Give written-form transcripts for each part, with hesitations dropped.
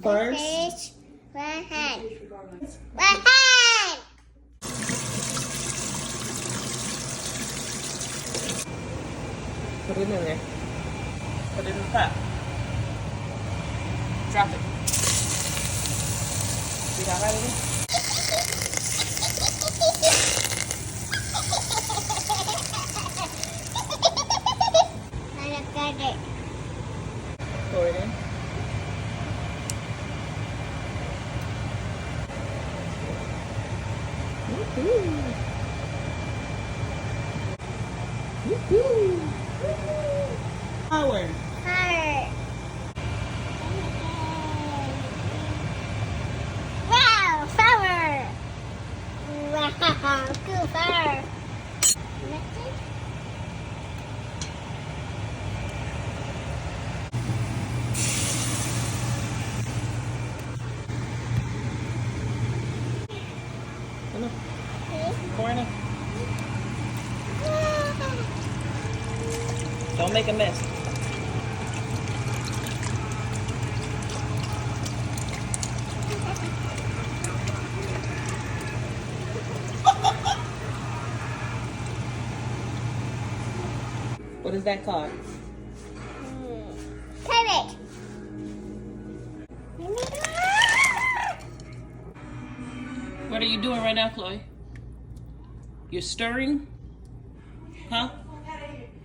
First. One hand. One hand. Put it in there. Put it in the pot. Drop it. See how hot it is? I got it. Pour it in. Power. Fire. Wow, fire. Wow, cool fire. Come on. Pour it in. Don't make a mess. What is that called? Carrot. What are you doing right now, Chloe? You're stirring? Huh?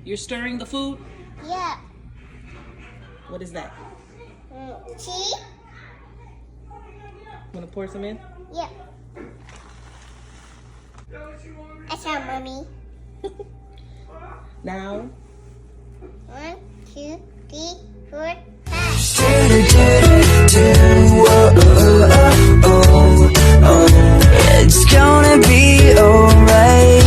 You're stirring the food? Yeah. What is that? Cheese? Want to pour some in? Yeah. That's how, Mommy. Now, 1, 2, 3, 4, 5. It's gonna be alright.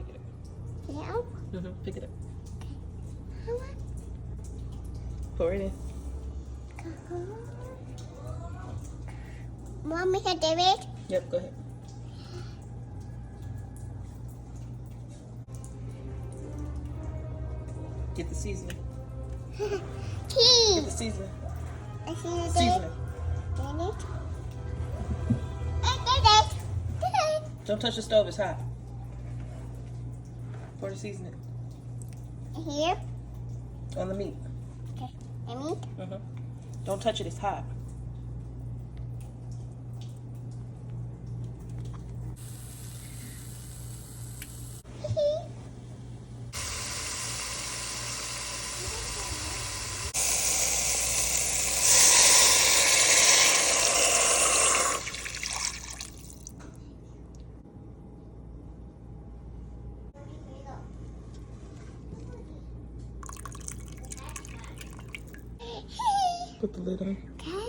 pick it up. Yeah. Pick it up. Pour it in. Mommy, can David? Yep, go ahead. Get the seasoning. Get the Cheese. seasoning. I see you, Seasoning. David. David. Don't touch the stove, it's hot. Pour the seasoning Here. on the meat. Okay. I mean, Don't touch it, it's hot. Put the lid on. Okay.